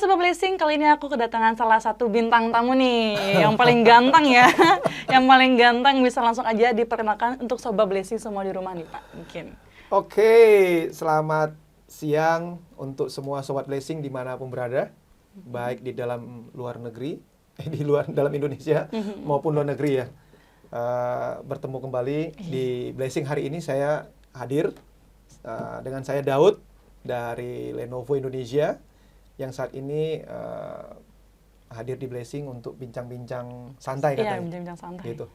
Sobat Blessing, kali ini aku kedatangan salah satu bintang tamu nih, yang paling ganteng ya. Yang paling ganteng, bisa langsung aja diperkenalkan untuk Sobat Blessing semua di rumah nih Pak, mungkin. Oke, selamat siang untuk semua Sobat Blessing dimanapun berada, baik di dalam luar negeri, dalam Indonesia maupun luar negeri ya. Bertemu kembali di Blessing hari ini saya hadir dengan saya Daud dari Lenovo Indonesia yang saat ini hadir di Blessing untuk bincang-bincang santai katanya. Iya, bincang-bincang santai. Gitu.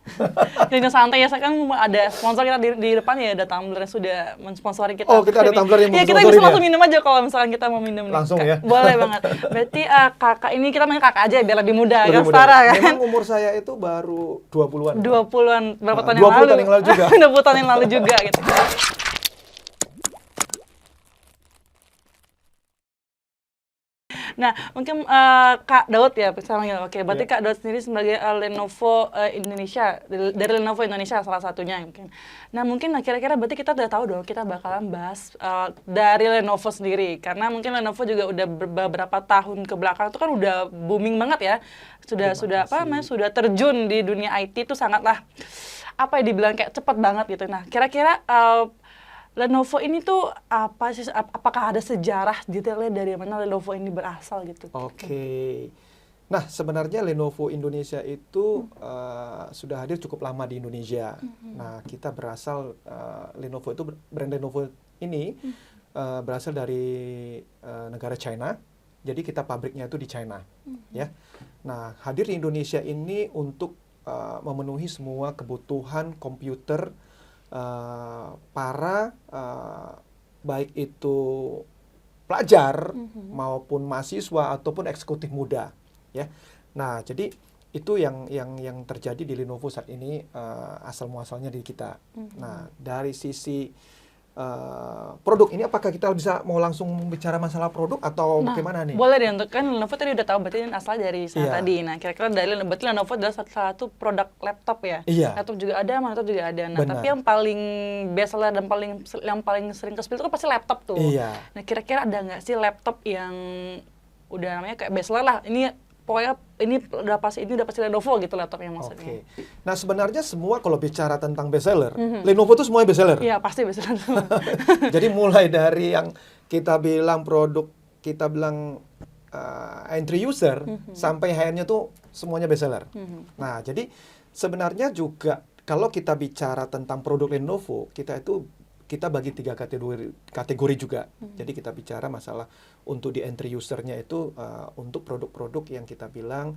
Bincang santai ya, saya kan ada sponsor kita di depan ya, ada tumbler yang sudah mensponsori kita. Oh, kita ada tumbler yang ya, kita mensponsori bisa langsung minum aja kalau misalkan kita mau minum. Langsung ya? Boleh banget. Berarti kakak ini, kita main kakak aja biar lebih muda, kan Lebih muda. setara kan? Memang umur saya itu baru 20-an. 20-an, berapa tahun 20 yang lalu? tahun yang lalu juga. 20 tahun yang lalu juga gitu. Nah, mungkin Kak Daud ya, misalnya. Oke, berarti Kak Daud sendiri sebagai Lenovo Indonesia, dari Lenovo Indonesia salah satunya mungkin. Nah, mungkin kira-kira berarti kita udah tahu dong, kita bakalan bahas dari Lenovo sendiri. Karena mungkin Lenovo juga udah beberapa tahun ke belakang itu kan udah booming banget ya. Sudah terjun di dunia IT itu sangatlah, dibilang kayak cepat banget gitu. Nah, kira-kira Lenovo ini tuh apa sih? Apakah ada sejarah detailnya dari mana Lenovo ini berasal gitu? Oke. Nah, sebenarnya Lenovo Indonesia itu sudah hadir cukup lama di Indonesia. Nah, kita berasal Lenovo itu brand Lenovo ini berasal dari negara China. Jadi kita pabriknya itu di China, ya. Nah, hadir di Indonesia ini untuk memenuhi semua kebutuhan komputer para baik itu pelajar maupun mahasiswa ataupun eksekutif muda, ya. Nah, jadi itu yang terjadi di Lenovo saat ini, asal muasalnya di kita. Nah, dari sisi produk ini, apakah kita bisa mau langsung bicara masalah produk atau bagaimana nih? Boleh deh, untuk kan Lenovo tadi udah tahu berarti asal dari sana tadi. Nah, kira-kira dari berarti Lenovo adalah salah satu produk laptop ya. Iya. Laptop juga ada, monitor juga ada. Nah, Benar. tapi yang paling best seller dan yang paling sering ke-spill itu kan pasti laptop tuh. Iya. Nah, kira-kira ada nggak sih laptop yang udah namanya kayak best seller lah. Ini pokoknya ini udah pasti Lenovo gitu laptopnya maksudnya. Oke. Nah, sebenarnya semua kalau bicara tentang bestseller, Lenovo itu semuanya bestseller. Iya, pasti best seller. Jadi mulai dari yang kita bilang produk, kita bilang entry user, sampai high-end-nya tuh semuanya bestseller. Nah, jadi sebenarnya juga kalau kita bicara tentang produk Lenovo, kita bagi 3 kategori juga. Jadi kita bicara masalah untuk di entry usernya itu untuk produk-produk yang kita bilang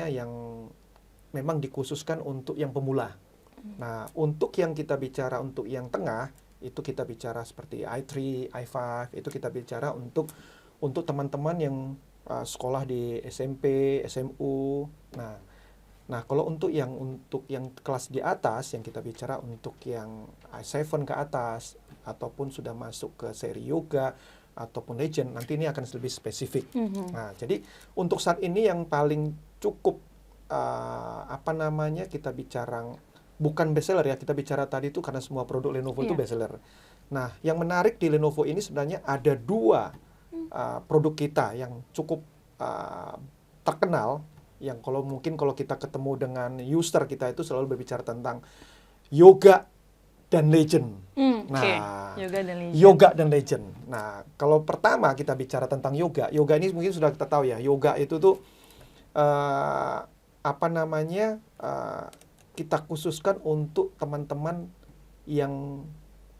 yang memang dikhususkan untuk yang pemula. Nah, untuk yang kita bicara untuk yang tengah, itu kita bicara seperti i3, i5, itu kita bicara untuk teman-teman yang sekolah di SMP, SMU. Nah, kalau untuk yang kelas di atas, yang kita bicara untuk yang i7 ke atas, ataupun sudah masuk ke seri Yoga, ataupun Legend, nanti ini akan lebih spesifik. Nah, jadi untuk saat ini yang paling cukup, kita bicara, bukan bestseller ya, kita bicara tadi itu karena semua produk Lenovo itu bestseller. Nah, yang menarik di Lenovo ini sebenarnya ada 2 produk kita yang cukup terkenal, yang kalau kita ketemu dengan user kita itu selalu berbicara tentang Yoga dan Legend. Yoga dan Legend. Nah, kalau pertama kita bicara tentang Yoga ini mungkin sudah kita tahu ya, Yoga itu tuh kita khususkan untuk teman-teman yang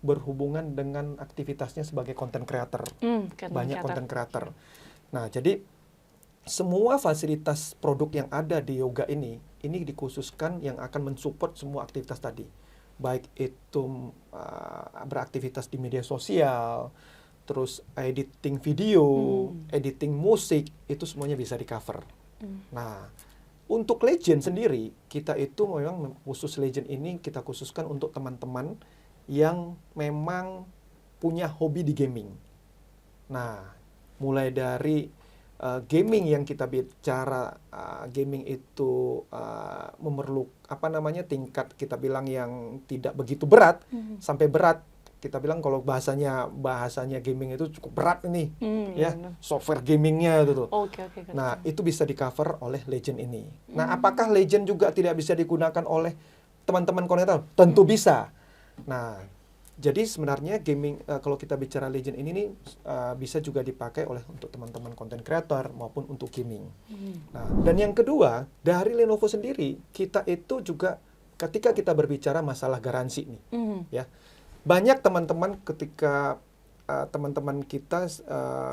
berhubungan dengan aktivitasnya sebagai content creator. Banyak content creator. Nah, jadi semua fasilitas produk yang ada di Yoga ini dikhususkan yang akan mensupport semua aktivitas tadi. Baik itu beraktivitas di media sosial, terus editing video, editing musik, itu semuanya bisa di-cover. Nah, untuk Legend sendiri, kita itu memang khusus Legend ini kita khususkan untuk teman-teman yang memang punya hobi di gaming. Nah, mulai dari gaming yang kita bicara, gaming itu memerlukan tingkat kita bilang yang tidak begitu berat, sampai berat kita bilang kalau bahasanya gaming itu cukup berat ini, ya, benar. software gamingnya itu tuh. Oke. Nah, itu bisa di cover oleh Legend ini. Nah, apakah Legend juga tidak bisa digunakan oleh teman-teman konektor? Tentu bisa. Nah, jadi sebenarnya gaming, kalau kita bicara Legend ini nih, bisa juga dipakai untuk teman-teman content creator maupun untuk gaming. Nah, dan yang kedua, dari Lenovo sendiri, kita itu juga ketika kita berbicara masalah garansi nih, ya, banyak teman-teman ketika teman-teman kita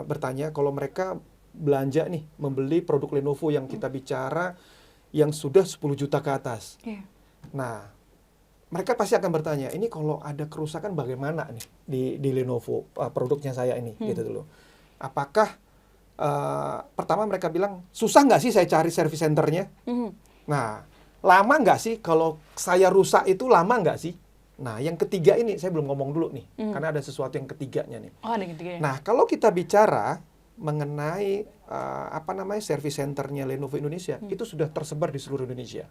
bertanya kalau mereka belanja nih, membeli produk Lenovo yang kita bicara yang sudah 10 juta ke atas. Nah, mereka pasti akan bertanya, ini kalau ada kerusakan bagaimana nih di Lenovo produknya saya ini, gitu dulu. Apakah pertama mereka bilang susah nggak sih saya cari service centernya? Nah, lama nggak sih kalau saya rusak itu lama nggak sih? Nah, yang ketiga ini saya belum ngomong dulu nih, karena ada sesuatu yang ketiganya nih. Oh, ada yang ketiga ya? Nah, kalau kita bicara mengenai service centernya Lenovo Indonesia, itu sudah tersebar di seluruh Indonesia.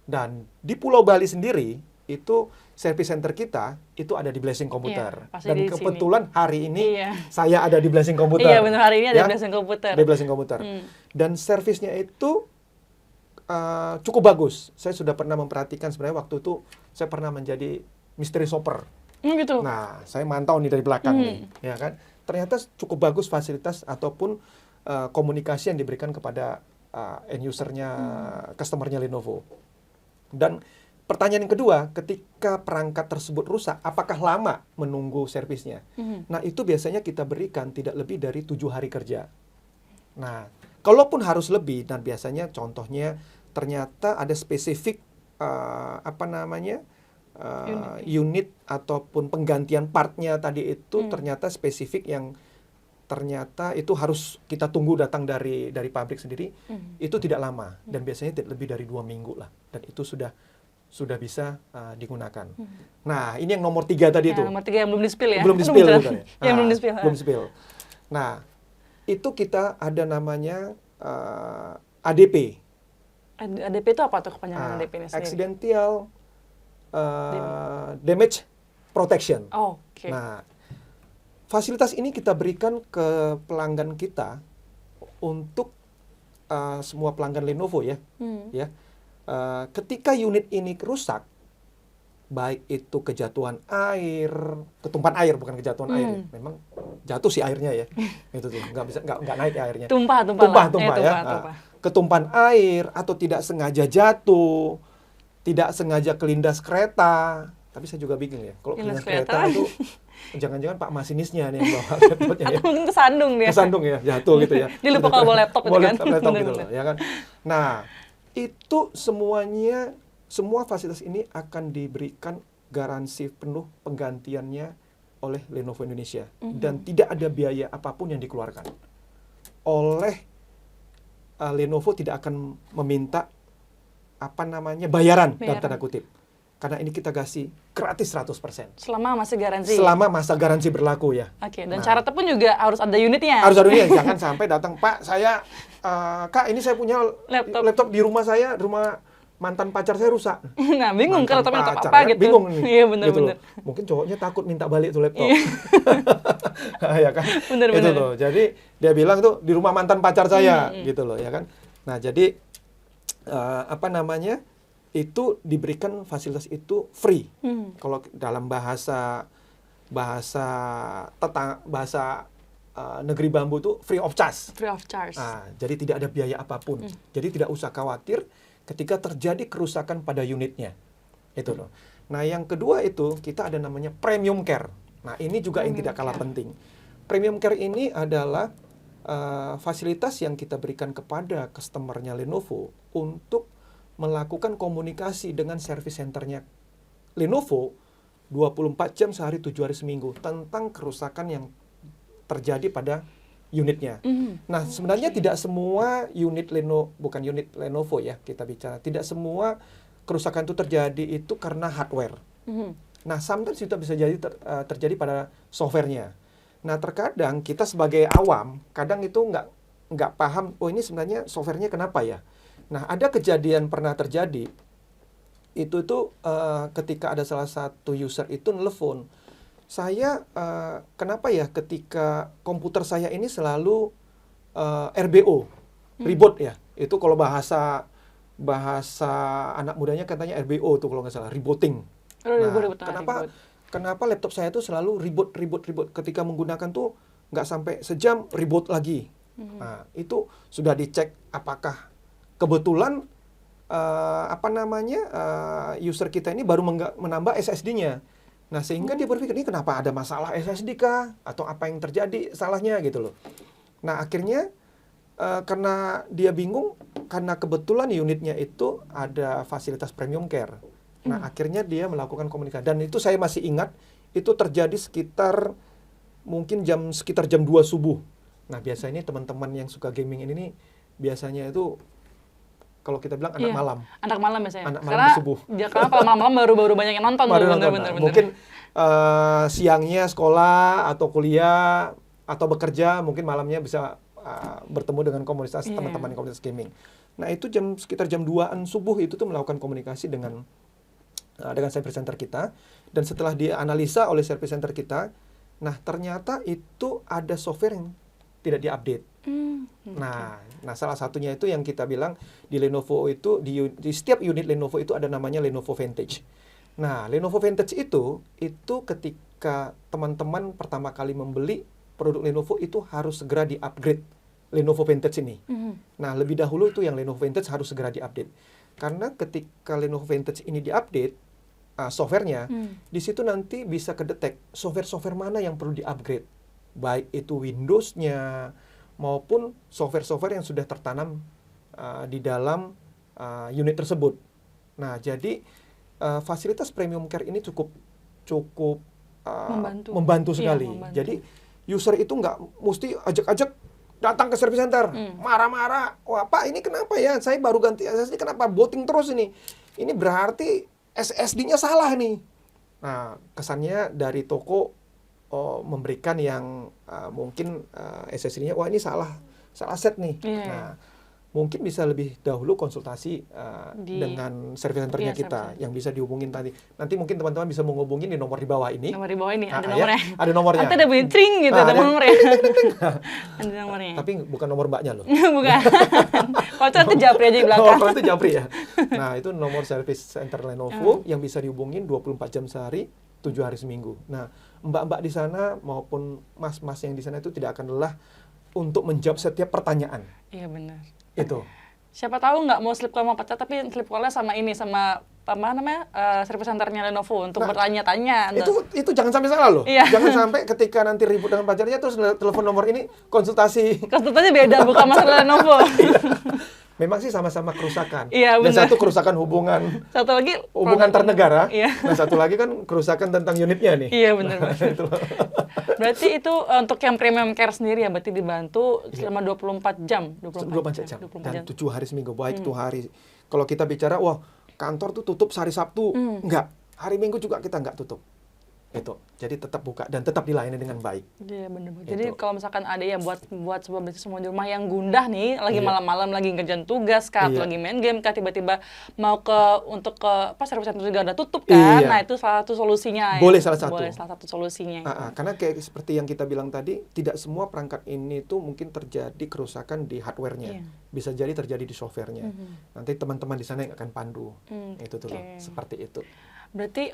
Dan di Pulau Bali sendiri, itu service center kita itu ada di Blessing Komputer. Iya, dan kebetulan sini. hari ini Iya. saya ada di Blessing Komputer. Iya, benar, hari ini ada di Blessing Komputer. Di Blessing Komputer. Dan servisnya itu cukup bagus. Saya sudah pernah memperhatikan, sebenarnya waktu itu saya pernah menjadi mystery shopper. Gitu. Nah, saya mantau nih dari belakang nih, ya kan. Ternyata cukup bagus fasilitas ataupun komunikasi yang diberikan kepada end usernya, customernya Lenovo. Dan pertanyaan yang kedua, ketika perangkat tersebut rusak, apakah lama menunggu servisnya? Nah, itu biasanya kita berikan tidak lebih dari 7 hari kerja. Nah, kalaupun harus lebih, dan biasanya contohnya ternyata ada spesifik unit ataupun penggantian partnya tadi itu ternyata spesifik yang ternyata itu harus kita tunggu datang dari pabrik sendiri, itu tidak lama dan biasanya tidak lebih dari 2 minggu lah, dan itu sudah bisa digunakan. Nah, ini yang nomor 3 tadi itu. Nomor 3 yang belum di-spill ya? Belum di-spill. Yang belum di-spill. Belum di-spill. Nah, itu kita ada namanya ADP. ADP itu apa tuh kepanjangan ADP ini sendiri? Accidental Damage Protection. Oke. Nah, fasilitas ini kita berikan ke pelanggan kita untuk semua pelanggan Lenovo ya. Ketika unit ini rusak, baik itu kejatuhan air, ketumpahan air, bukan kejatuhan air, memang jatuh sih airnya ya, itu tuh nggak naik airnya. Tumpah ya. Ketumpahan air atau tidak sengaja jatuh, tidak sengaja kelindas kereta. Tapi saya juga bingung ya, kalau kelindas kereta itu jangan-jangan Pak masinisnya nih yang bawa laptopnya ya. Atau mungkin kesandung dia. Kesandung ya, jatuh gitu ya. Dia lupa kalau bawa laptop itu kan. Laptop gitu loh, ya kan. Nah, itu semuanya, semua fasilitas ini akan diberikan garansi penuh penggantiannya oleh Lenovo Indonesia. Dan tidak ada biaya apapun yang dikeluarkan. Oleh Lenovo tidak akan meminta bayaran dalam tanda kutip. Karena ini kita kasih gratis 100%. Selama masa garansi. Selama masa garansi berlaku ya. Oke, dan syaratnya pun juga harus ada unitnya. Harus ada unitnya, jangan sampai datang, Pak, saya Kak, ini saya punya laptop di rumah saya, rumah mantan pacar saya rusak. Nah, bingung kalau laptopnya laptop apa gitu. Bingung nih. Iya, benar-benar. Gitu. Mungkin cowoknya takut minta balik tuh laptop. Ya kan? Benar-benar. Itu loh. Jadi dia bilang tuh di rumah mantan pacar saya, gitu loh, ya kan? Nah, jadi itu diberikan fasilitas itu free. Kalau dalam bahasa negeri bambu itu free of charge. Free of charge. Jadi tidak ada biaya apapun. Jadi tidak usah khawatir ketika terjadi kerusakan pada unitnya. Itu loh. Nah, yang kedua itu kita ada namanya premium care. Nah, ini juga yang tidak kalah penting. Premium care ini adalah fasilitas yang kita berikan kepada customer-nya Lenovo untuk melakukan komunikasi dengan service centernya Lenovo 24 jam sehari 7 hari seminggu tentang kerusakan yang terjadi pada unitnya. Nah, sebenarnya tidak semua unit bukan unit Lenovo ya kita bicara. Tidak semua kerusakan itu terjadi itu karena hardware. Nah, sometimes itu bisa jadi terjadi pada softwarenya. Nah, terkadang kita sebagai awam kadang itu nggak paham, oh ini sebenarnya softwarenya kenapa ya? Nah, ada kejadian pernah terjadi, itu ketika ada salah satu user itu nelfon, saya kenapa ya ketika komputer saya ini selalu RBO, reboot ya. Itu kalau bahasa anak mudanya katanya RBO tuh kalau nggak salah, rebooting. Nah, kenapa laptop saya tuh selalu reboot ketika menggunakan tuh nggak sampai sejam reboot lagi. Nah, itu sudah dicek apakah kebetulan user kita ini baru menambah SSD-nya. Nah, sehingga dia berpikir, ini kenapa ada masalah SSD kah? Atau apa yang terjadi salahnya gitu loh. Nah, akhirnya karena dia bingung, karena kebetulan unitnya itu ada fasilitas premium care. Nah, akhirnya dia melakukan komunikasi. Dan itu saya masih ingat, itu terjadi sekitar 2 subuh. Nah, biasanya teman-teman yang suka gaming ini biasanya itu kalau kita bilang anak malam. Anak malam biasanya. Anak malam di subuh. Karena kalau malam-malam baru banyak yang nonton. Bener. Mungkin siangnya sekolah atau kuliah atau bekerja, mungkin malamnya bisa bertemu dengan komunitas teman-teman komunitas gaming. Nah, itu sekitar jam 2-an subuh itu tuh melakukan komunikasi dengan service center kita. Dan setelah dianalisa oleh service center kita, nah ternyata itu ada software yang tidak diupdate. Nah, salah satunya itu yang kita bilang di Lenovo itu di setiap unit Lenovo itu ada namanya Lenovo Vantage. Nah, Lenovo Vantage itu ketika teman-teman pertama kali membeli produk Lenovo itu harus segera di-upgrade Lenovo Vantage ini. Nah, lebih dahulu itu yang Lenovo Vantage harus segera di-update. Karena ketika Lenovo Vantage ini di-update softwarenya, di situ nanti bisa kedetek software-software mana yang perlu di-upgrade. Baik itu Windows-nya maupun software-software yang sudah tertanam di dalam unit tersebut. Nah, jadi fasilitas premium care ini cukup membantu sekali. Membantu. Jadi user itu nggak mesti ajak-ajak datang ke service center, marah-marah. Wah, Pak, ini kenapa ya? Saya baru ganti SSD, kenapa booting terus ini? Ini berarti SSD-nya salah nih. Nah, kesannya dari toko memberikan yang mungkin SSD-nya, wah ini salah set nih. Nah, mungkin bisa lebih dahulu konsultasi dengan service center-nya kita yang bisa dihubungin tadi. Nanti mungkin teman-teman bisa menghubungin di nomor di bawah ini. Nomor di bawah ini ada nomornya. Ya, ada nomornya. Nanti ada bunyi tring gitu, ada nomornya. Ada nomornya. Tapi bukan nomor mbaknya loh. Bukan. Kalau itu nanti Japri aja di belakang. Kalau itu Japri ya. Nah, itu nomor service center Lenovo yang bisa dihubungin 24 jam sehari, 7 hari seminggu. Nah, mbak-mbak di sana maupun mas-mas yang di sana itu tidak akan lelah untuk menjawab setiap pertanyaan. Iya, benar. Itu. Siapa tahu nggak mau sleep call sama pacar, tapi sleep call-nya sama service centernya Lenovo untuk bertanya-tanya. Itu jangan sampai salah loh. Iya. Jangan sampai ketika nanti ribut dengan pacarnya terus telepon nomor ini konsultasi. Konsultasinya beda, bukan masalah Lenovo. Memang sih sama-sama kerusakan. Iya, dan satu kerusakan hubungan. Satu lagi hubungan ternegara. Iya. Nah, satu lagi kan kerusakan tentang unitnya nih. Iya, benar. Berarti itu untuk yang premium care sendiri ya, berarti dibantu selama 24 jam. 24 jam. Dan 7 hari seminggu. Baik itu hari. Kalau kita bicara, wah kantor tuh tutup hari Sabtu. Enggak. Hari Minggu juga kita enggak tutup. Itu. Jadi tetap buka dan tetap dilayani dengan baik. Iya, benar. Jadi kalau misalkan ada ya buat sebuah bisnis semua di rumah yang gundah nih, lagi malam-malam lagi ngerjain tugas kah, atau lagi main game kah, tiba-tiba mau untuk ke service center juga udah tutup kan. Nah, itu salah satu solusinya. Boleh salah satu. Boleh salah satu solusinya. Karena kayak seperti yang kita bilang tadi, tidak semua perangkat ini tuh mungkin terjadi kerusakan di hardware-nya. Bisa jadi terjadi di software-nya. Nanti teman-teman di sana yang akan pandu. Itu tuh loh, seperti itu. Berarti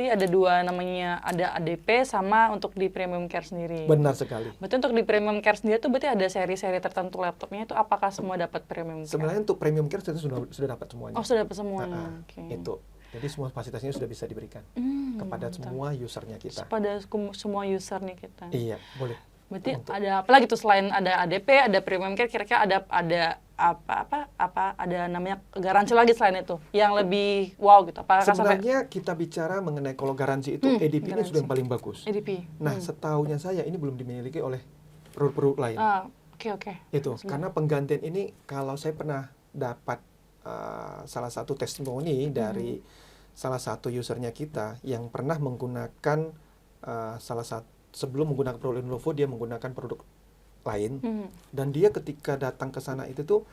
ada dua namanya, ada ADP sama untuk di premium care sendiri. Benar sekali. Berarti untuk di premium care sendiri itu berarti ada seri-seri tertentu laptopnya itu apakah semua dapat premium care? Sebenarnya untuk premium care sudah dapat semuanya. Oh, sudah dapat semuanya. Itu. Jadi semua fasilitasnya sudah bisa diberikan kepada semua usernya kita. Kepada semua usernya kita. Iya, boleh. Berarti ada apa lagi tuh selain ada ADP, ada premium care, kira-kira ada namanya garansi lagi selain itu yang lebih wow gitu. Sebenarnya kita bicara mengenai kalau garansi itu ADP ini sudah yang paling bagus. ADP. Nah, setahunya saya ini belum dimiliki oleh produk-produk lain. Oke. Itu karena penggantian ini kalau saya pernah dapat salah satu testimoni dari salah satu usernya kita yang pernah menggunakan sebelum menggunakan produk Lenovo dia menggunakan produk lain dan dia ketika datang ke sana itu tuh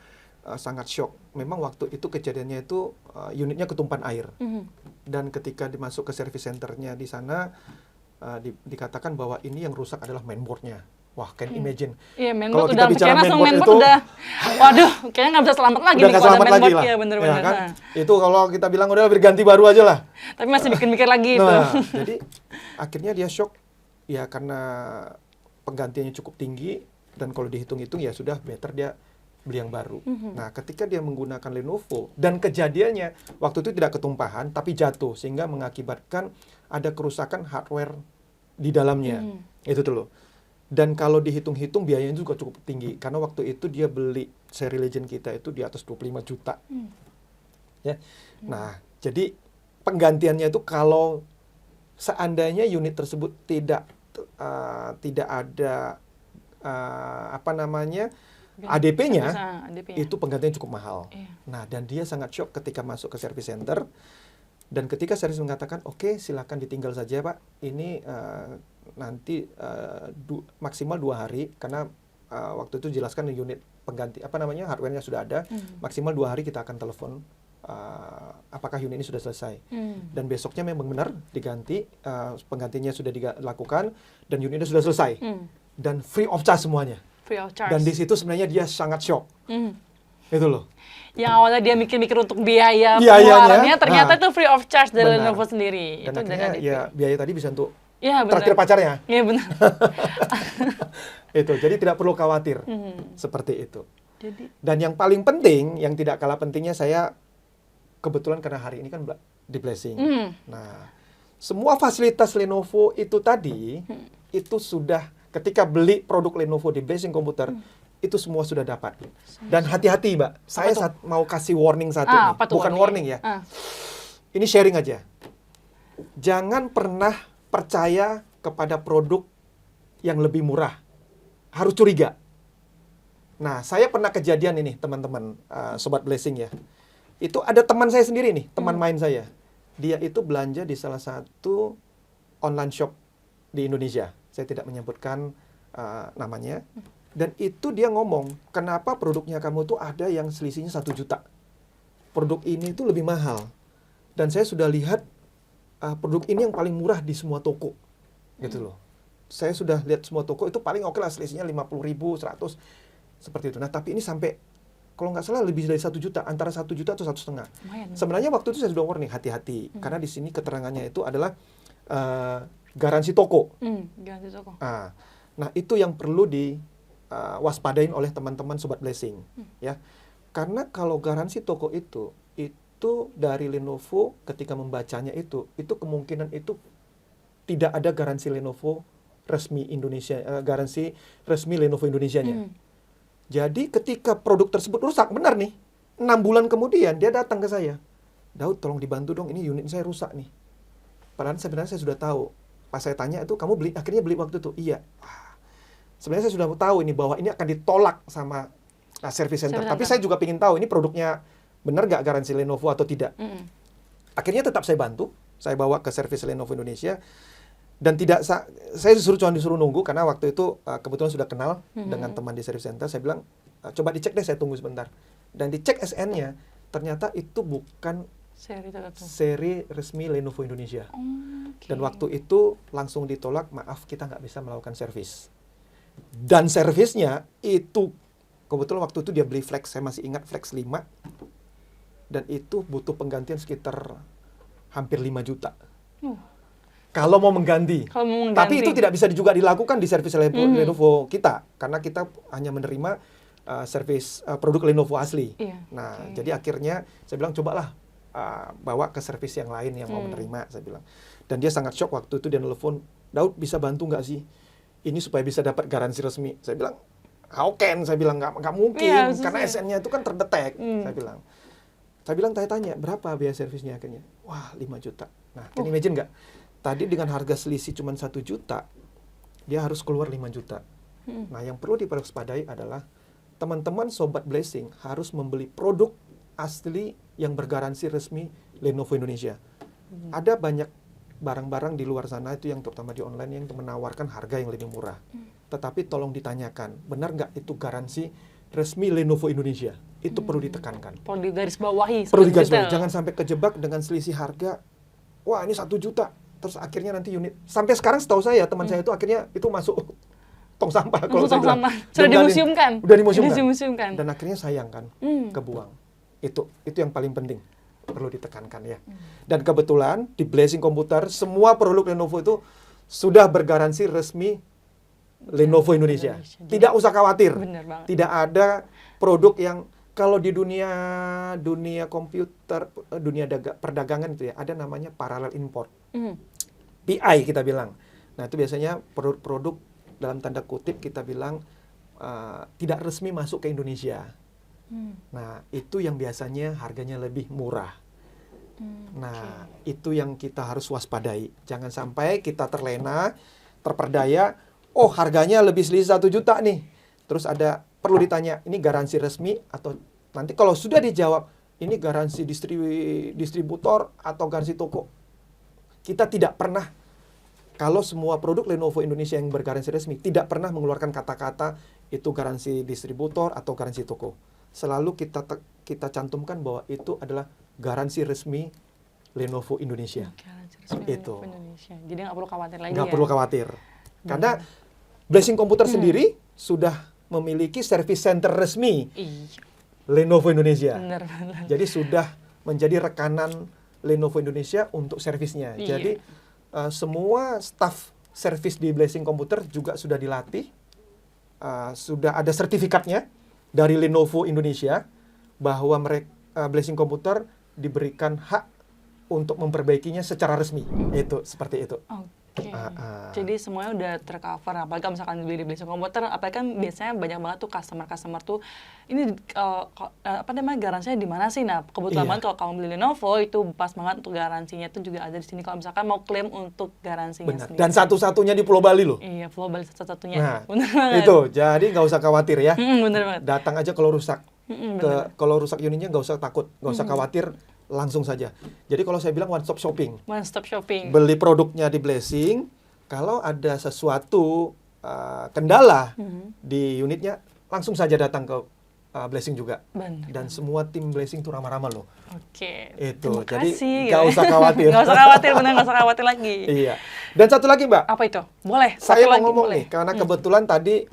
sangat shock. Memang waktu itu kejadiannya itu unitnya ketumpahan air dan ketika dimasuk ke service centernya di sana dikatakan bahwa ini yang rusak adalah mainboardnya. Wah, can imagine. Iya, Kalau mainboard kita udah, bicara langsung mainboard mainboard itu, udah, waduh, kayaknya nggak bisa selamat lagi udah nih nggak kalau ada selamat lagi mainboard. lah. Iya, bener-bener. Ya, kan? Itu kalau kita bilang udah ganti baru aja lah. Tapi masih mikir-mikir lagi itu. Nah, jadi akhirnya dia shock ya karena penggantiannya cukup tinggi dan kalau dihitung-hitung ya sudah better dia beli yang baru. Nah, ketika dia menggunakan Lenovo dan kejadiannya waktu itu tidak ketumpahan tapi jatuh sehingga mengakibatkan ada kerusakan hardware di dalamnya. Itu tuh loh. Dan kalau dihitung-hitung biayanya juga cukup tinggi karena waktu itu dia beli seri Legend kita itu di atas 25 juta. Ya. Nah, jadi penggantiannya itu kalau seandainya unit tersebut tidak ada ADP-nya, itu penggantian cukup mahal. Iya. Nah, dan dia sangat shock ketika masuk ke service center. Dan ketika service mengatakan, oke, silakan ditinggal saja, Pak. Ini nanti maksimal 2 hari, karena waktu itu jelaskan unit pengganti, hardware-nya sudah ada. Maksimal 2 hari kita akan telepon apakah unit ini sudah selesai. Dan besoknya memang benar diganti, penggantinya sudah dilakukan, dan unitnya sudah selesai. Dan free of charge semuanya. Free of charge. Dan di situ sebenarnya dia sangat shock. Itu loh. Yang awalnya dia mikir-mikir untuk biaya pengeluarannya, ternyata itu free of charge dari Lenovo sendiri. Dan itu akhirnya ya biaya tadi bisa untuk ya, traktir pacarnya. Iya, benar. Itu, jadi tidak perlu khawatir. Seperti itu. Dan yang paling penting, yang tidak kalah pentingnya saya kebetulan karena hari ini kan di Blessing. Nah, semua fasilitas Lenovo itu tadi, itu sudah ketika beli produk Lenovo di Blessing Komputer, itu semua sudah dapat. Dan hati-hati, Mbak. Saya mau kasih warning satu nih. Bukan warning ya. Ini sharing aja. Jangan pernah percaya kepada produk yang lebih murah. Harus curiga. Nah, saya pernah kejadian ini, teman-teman, Sobat Blessing ya. Itu ada teman saya sendiri nih, teman main saya. Dia itu belanja di salah satu online shop di Indonesia. Saya tidak menyebutkan namanya. Dan itu dia ngomong, kenapa produknya kamu tuh ada yang selisihnya 1 juta. Produk ini tuh lebih mahal. Dan saya sudah lihat produk ini yang paling murah di semua toko. Gitu loh. Saya sudah lihat semua toko itu paling oke lah selisihnya 50.000, 100. Seperti itu. Nah, tapi ini sampai, kalau nggak salah lebih dari 1 juta. Antara 1 juta atau 1,5. Sebenarnya waktu itu saya sudah warning, hati-hati. Karena di sini keterangannya itu adalah garansi toko. Garansi toko. Nah, itu yang perlu waspadain oleh teman-teman Sobat Blessing, ya. Karena kalau garansi toko itu dari Lenovo ketika membacanya itu kemungkinan itu tidak ada garansi Lenovo resmi Indonesia, garansi resmi Lenovo Indonesianya. Jadi ketika produk tersebut rusak, benar nih, 6 bulan kemudian dia datang ke saya, Daud tolong dibantu dong, ini unit saya rusak nih. Padahal sebenarnya saya sudah tahu. Pas saya tanya itu, kamu akhirnya beli waktu itu? Iya. Sebenarnya saya sudah tahu ini bahwa ini akan ditolak sama service center. Tapi saya juga ingin tahu ini produknya benar nggak garansi Lenovo atau tidak. Akhirnya tetap saya bantu. Saya bawa ke service Lenovo Indonesia. Dan saya disuruh nunggu karena waktu itu kebetulan sudah kenal dengan teman di service center. Saya bilang, coba dicek deh, saya tunggu sebentar. Dan dicek SN-nya, ternyata itu bukan seri resmi Lenovo Indonesia. Dan waktu itu langsung ditolak, maaf kita nggak bisa melakukan servis. Dan servisnya itu kebetulan waktu itu dia beli Flex, saya masih ingat Flex 5, dan itu butuh penggantian sekitar hampir 5 juta kalau mau mengganti. Tapi itu tidak bisa juga dilakukan di servis Lenovo kita karena kita hanya menerima servis produk Lenovo asli. Jadi akhirnya saya bilang cobalah bawa ke servis yang lain yang mau menerima, saya bilang. Dan dia sangat shock waktu itu, dia nelfon, Daud bisa bantu nggak sih? Ini supaya bisa dapat garansi resmi. Saya bilang, how can? Saya bilang, nggak mungkin. Karena SN-nya itu kan terdetek. Saya bilang, tanya-tanya, berapa biaya servisnya akhirnya? Wah, 5 juta. Nah, can imagine nggak? Tadi dengan harga selisih cuma 1 juta, dia harus keluar 5 juta. Nah, yang perlu diwaspadai adalah, teman-teman Sobat Blessing harus membeli produk asli yang bergaransi resmi Lenovo Indonesia. Ada banyak barang-barang di luar sana itu yang terutama di online yang menawarkan harga yang lebih murah. Tetapi tolong ditanyakan, benar nggak itu garansi resmi Lenovo Indonesia? Itu perlu ditekankan. Perlu digarisbawahi. Perlu digarisbawahi. Jangan sampai kejebak dengan selisih harga. Wah, ini 1 juta. terus akhirnya nanti unit sampai sekarang setahu saya teman saya itu akhirnya itu masuk tong sampah kalau saya bilang. Sudah dimuseumkan. Udah dimuseumkan. Dimuseumkan. Dan akhirnya sayang kan, kebuang. Itu yang paling penting perlu ditekankan ya. Dan kebetulan di Blazing Computer semua produk Lenovo itu sudah bergaransi resmi Lenovo Indonesia. Tidak usah khawatir. Tidak ada produk yang kalau di dunia komputer, dunia perdagangan itu ya, ada namanya parallel import. PI kita bilang. Nah, itu biasanya produk dalam tanda kutip kita bilang tidak resmi masuk ke Indonesia. Nah, itu yang biasanya harganya lebih murah. Nah, itu yang kita harus waspadai. Jangan sampai kita terlena, terperdaya, oh harganya lebih selisih 1 juta nih. Terus perlu ditanya, ini garansi resmi atau nanti kalau sudah dijawab, ini garansi distributor atau garansi toko. Kita tidak pernah, kalau semua produk Lenovo Indonesia yang bergaransi resmi, tidak pernah mengeluarkan kata-kata itu garansi distributor atau garansi toko. Selalu kita cantumkan bahwa itu adalah garansi resmi Lenovo Indonesia. Garansi resmi itu. Lenovo Indonesia. Jadi nggak perlu khawatir lagi nggak perlu khawatir. Karena Blazing Computer sendiri sudah memiliki service center resmi Lenovo Indonesia. Benar. Jadi sudah menjadi rekanan Lenovo Indonesia untuk servisnya. Jadi semua staff service di Blazing Computer juga sudah dilatih, sudah ada sertifikatnya dari Lenovo Indonesia bahwa Blazing Computer diberikan hak untuk memperbaikinya secara resmi. Itu seperti itu. Oke. Jadi semuanya udah tercover. Apalagi kalau misalkan beli di Blazing Computer, apalagi kan biasanya banyak banget tuh customer tuh ini garansinya di mana sih? Nah, kebetulan banget kalau kamu beli Lenovo itu pas banget untuk garansinya itu juga ada di sini kalau misalkan mau klaim untuk garansinya sendiri. Dan satu-satunya di Pulau Bali loh. Iya, Pulau Bali satu-satunya. Nah, bener banget. Itu. Jadi nggak usah khawatir ya. Bener banget. Datang aja kalau rusak. Kalau rusak unitnya nggak usah takut, nggak usah khawatir, langsung saja. Jadi kalau saya bilang one stop shopping. One stop shopping. Beli produknya di Blazing, kalau ada sesuatu kendala di unitnya, langsung saja datang ke Blazing juga. Bener. Dan semua tim Blazing itu ramah-ramah loh. Oke. Itu. Jadi nggak usah khawatir. Nggak usah khawatir, bener nggak usah khawatir lagi. Iya. Dan satu lagi Mbak. Apa itu? Boleh. Saya mau ngomong boleh. nih, karena kebetulan tadi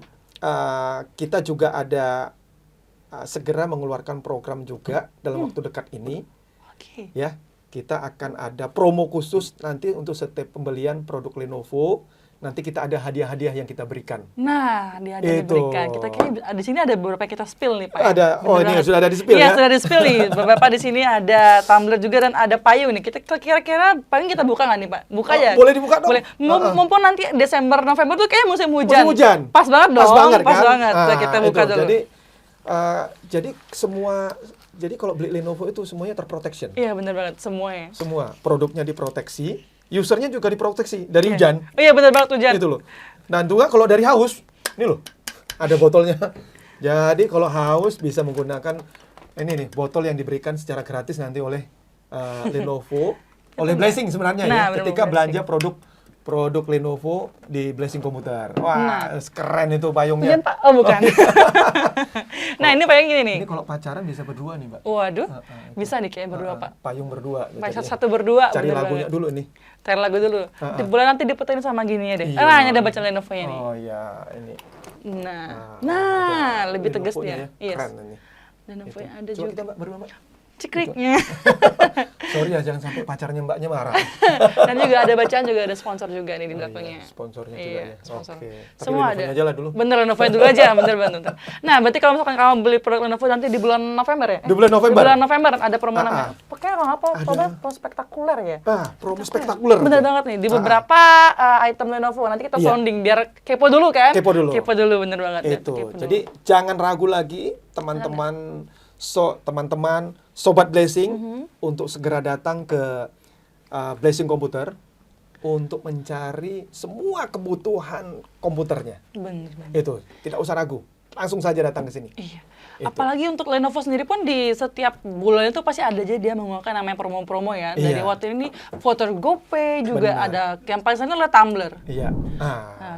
kita juga ada segera mengeluarkan program juga dalam waktu dekat ini. Oke. Ya, kita akan ada promo khusus nanti untuk setiap pembelian produk Lenovo. Nanti kita ada hadiah-hadiah yang kita berikan. Nah, hadiah-hadiah diberikan. Kita kayaknya di sini ada beberapa yang kita spill nih, Pak. Ada. Oh, ini sudah ada di spill ya? Iya, sudah di spill nih. Beberapa di sini ada tumbler juga dan ada payung nih. Kita kira-kira paling kita buka nggak nih, Pak? Buka ya? Boleh dibuka dong. Boleh. Mumpung nanti Desember, November tuh kayaknya musim hujan. Musim hujan. Pas banget dong. Pas banget kan? Pas banget. Kita buka itu. dulu. Jadi kalau beli Lenovo itu semuanya terprotection. Iya, benar banget. Semuanya. Semua produknya diproteksi, usernya juga diproteksi dari hujan. Oh iya, benar banget hujan. Itu loh. Dan juga kalau dari haus, ini loh, ada botolnya. Jadi kalau haus bisa menggunakan ini nih, botol yang diberikan secara gratis nanti oleh Lenovo, oleh Blazing sebenarnya ya, ketika belanja produk Lenovo di Blazing Computer. Wah, keren itu payungnya. Hujan, Pak? Oh, bukan. Nah, ini payung gini nih. Ini kalau pacaran bisa berdua nih, Mbak. Waduh, bisa nih kayak berdua, Pak. Payung berdua. Satu berdua. Cari lagunya dulu nih. Cari lagu dulu. Boleh nanti diputerin sama gini ya deh. Ini ada baca Lenovo-nya nih. Oh iya, ini. Nah, lebih tegas dia. Iya. Keren ini. Lenovo-nya ada Coba juga. kita Mbak berdua, Mbak. Cikriknya. Sorry ya, jangan sampai pacarnya Mbaknya marah. Dan juga ada bacaan, juga ada sponsor juga nih di belakangnya. Sponsornya juga ya. Sponsor. Oke. Semua ada. Aja lah dulu. Bener, Lenovo dulu aja. Bener. Nah, berarti kalau misalkan kamu beli produk Lenovo nanti di bulan November ya? Di bulan November. Di bulan November ada promo namanya. Pokoknya promo spektakuler ya? Promo spektakuler. Bener banget nih. Di beberapa item Lenovo. Nanti kita sounding biar kepo dulu kan? Kepo dulu, bener banget. Itu. Jadi jangan ragu lagi teman-teman Sobat Blazing untuk segera datang ke Blazing Computer untuk mencari semua kebutuhan komputernya. Bener. Itu, tidak usah ragu. langsung saja datang ke sini. Iya. Itu. Apalagi untuk Lenovo sendiri pun di setiap bulan itu pasti ada aja dia mengeluarkan namanya promo-promo ya. Dari waktu ini voucher GoPay juga ada. Yang paling sering adalah Tumbler. Iya.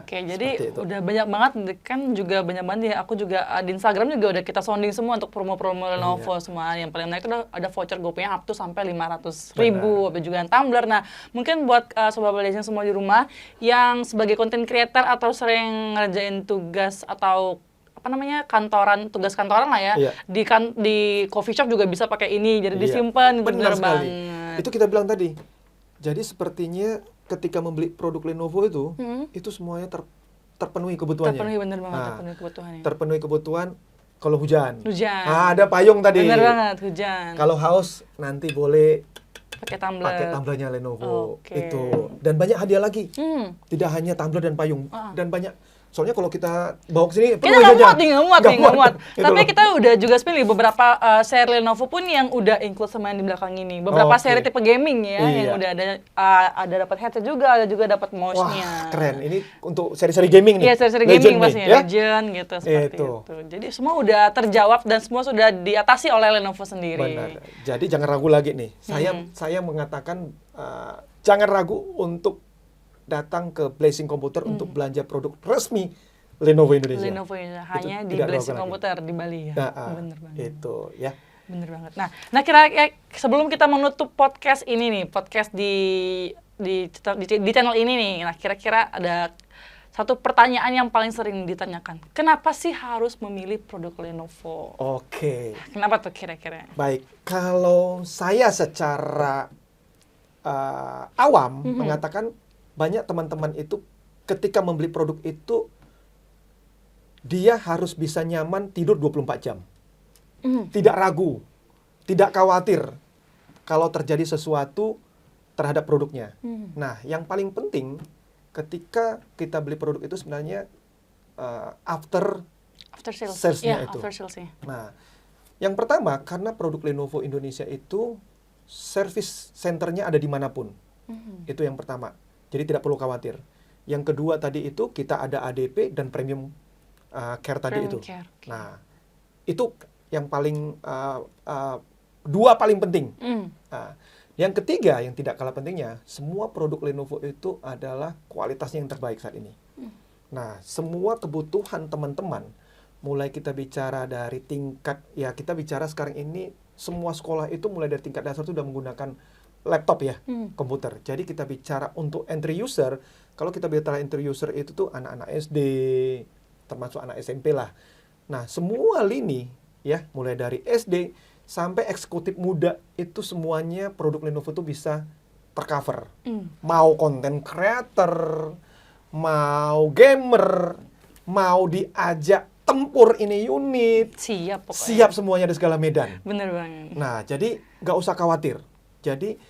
Oke, jadi udah banyak banget kan, juga banyak banget ya. Aku juga di Instagram juga udah kita sounding semua untuk promo-promo Lenovo semua. Yang paling menarik itu ada voucher GoPay-nya up to sampai 500.000, ada juga yang Tumbler. Nah, mungkin buat Sobat Blazing semua di rumah yang sebagai content creator atau sering ngerjain tugas atau tugas kantoran lah ya. Di coffee shop juga bisa pakai ini, jadi disimpan. Benar sekali. Itu kita bilang tadi. Jadi sepertinya ketika membeli produk Lenovo itu semuanya terpenuhi kebutuhannya. Terpenuhi, bener banget, terpenuhi kebutuhannya. Terpenuhi kebutuhan kalau hujan. Ada payung tadi. Bener banget, hujan. Kalau haus nanti boleh pakai tumbler. Pakai tumblernya Lenovo. Itu. Dan banyak hadiah lagi. Tidak hanya tumbler dan payung, dan banyak. Soalnya kalau kita bawa ke sini kita nggak muat. Tapi kita udah juga pilih beberapa seri Lenovo pun yang udah include sama yang di belakang ini. Beberapa seri tipe gaming ya, yang udah ada dapat headset juga, ada juga dapat mouse-nya. Wah, keren. Ini untuk seri-seri gaming nih. Iya, seri-seri gaming pastinya, Legend gitu, seperti itu. Jadi semua udah terjawab dan semua sudah diatasi oleh Lenovo sendiri. Benar. Jadi jangan ragu lagi nih. Saya mengatakan jangan ragu untuk datang ke Blazing Computer untuk belanja produk resmi Lenovo Indonesia. Lenovo Indonesia, hanya di Blazing Computer di Bali ya. Bener banget. Itu ya. Bener banget. Nah kira-kira sebelum kita menutup podcast ini nih, podcast di channel ini nih, nah kira-kira ada satu pertanyaan yang paling sering ditanyakan. Kenapa sih harus memilih produk Lenovo? Oke. Kenapa tuh kira-kira? Baik, kalau saya secara awam mengatakan banyak teman-teman itu ketika membeli produk itu dia harus bisa nyaman tidur 24 jam. Tidak ragu, tidak khawatir kalau terjadi sesuatu terhadap produknya. Nah, yang paling penting ketika kita beli produk itu sebenarnya after sales-nya itu. Nah, yang pertama karena produk Lenovo Indonesia itu service center-nya ada dimanapun. Itu yang pertama. Jadi tidak perlu khawatir. Yang kedua tadi itu kita ada ADP dan premium care tadi itu. Nah, itu yang paling dua paling penting. Yang ketiga yang tidak kalah pentingnya, semua produk Lenovo itu adalah kualitasnya yang terbaik saat ini. Nah, semua kebutuhan teman-teman, mulai kita bicara dari tingkat, ya kita bicara sekarang ini semua sekolah itu mulai dari tingkat dasar itu sudah menggunakan laptop ya, komputer. Jadi kita bicara untuk entry user, kalau kita bicara entry user itu tuh anak-anak SD, termasuk anak SMP lah. Nah, semua lini ya, mulai dari SD sampai eksekutif muda itu semuanya produk Lenovo tuh bisa tercover. Mau content creator, mau gamer, mau diajak tempur ini unit, siap pokoknya. Siap semuanya di segala medan. Bener banget. Nah, jadi nggak usah khawatir. Jadi,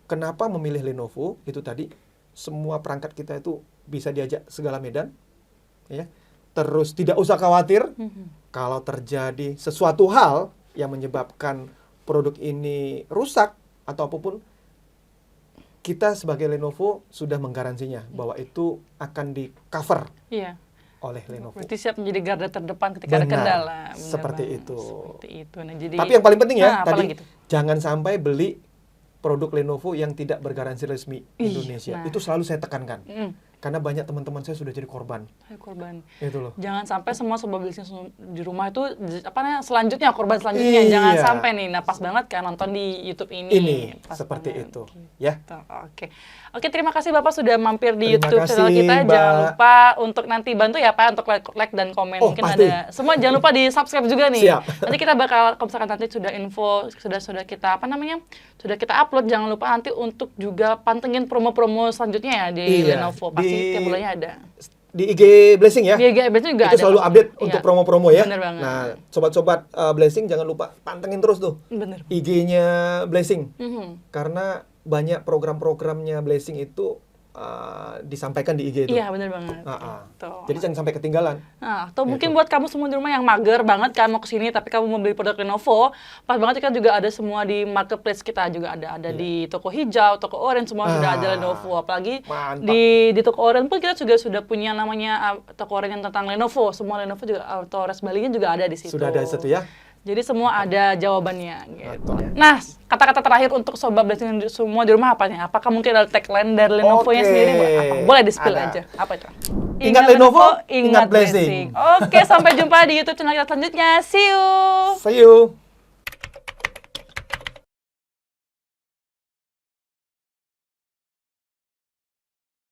kenapa memilih Lenovo? Itu tadi, semua perangkat kita itu bisa diajak segala medan. Ya. Terus tidak usah khawatir kalau terjadi sesuatu hal yang menyebabkan produk ini rusak atau apapun, kita sebagai Lenovo sudah menggaransinya bahwa itu akan di-cover oleh Lenovo. Berarti siap menjadi garda terdepan ketika ada kendala. Seperti itu. Nah, jadi, tapi yang paling penting ya, tadi jangan sampai beli produk Lenovo yang tidak bergaransi resmi Indonesia. Itu selalu saya tekankan. Karena banyak teman-teman saya sudah jadi korban. Itu loh. Jangan sampai semua Sobat Blazing di rumah itu selanjutnya korban selanjutnya. Jangan sampai nih. Nah, pas banget kan nonton di YouTube ini. Seperti itu. Ya. Oke, terima kasih Bapak sudah mampir di YouTube channel kita. Jangan lupa untuk nanti bantu ya Pak untuk like dan komen. Mungkin pasti ada. Semua jangan lupa di subscribe juga nih. Siap. Nanti kita bakal, kalau misalkan nanti sudah info, sudah kita sudah kita upload, jangan lupa nanti untuk juga pantengin promo-promo selanjutnya ya di Lenovo. Pasti tiap bulannya ada. Di IG Blazing ya. Di IG Blazing juga itu ada. Selalu update untuk promo-promo ya. Bener banget. Nah, sobat-sobat Blazing jangan lupa pantengin terus tuh. IG-nya Blazing. Karena banyak program-programnya Blazing itu disampaikan di IG itu. Iya, benar banget. Jadi jangan sampai ketinggalan. Nah, atau mungkin buat kamu semua di rumah yang mager banget kan mau kesini tapi kamu mau beli produk Lenovo, pas banget kan juga ada semua di marketplace kita juga ada di toko hijau, toko orange semua sudah ada Lenovo. Apalagi di toko orange pun kita juga sudah punya namanya toko orange yang tentang Lenovo. Semua Lenovo juga Torres Bali-nya juga ada di situ. Sudah ada di situ ya. Jadi semua ada jawabannya gitu. Nah, kata-kata terakhir untuk Sobat Blessing semua di rumah apa nih? Apakah mungkin ada tagline dari Lenovo-nya sendiri? Apa? Boleh di-spill aja. Apa itu? Ingat Lenovo, ingat Blessing. Oke, sampai jumpa di YouTube channel kita selanjutnya. See you! See you!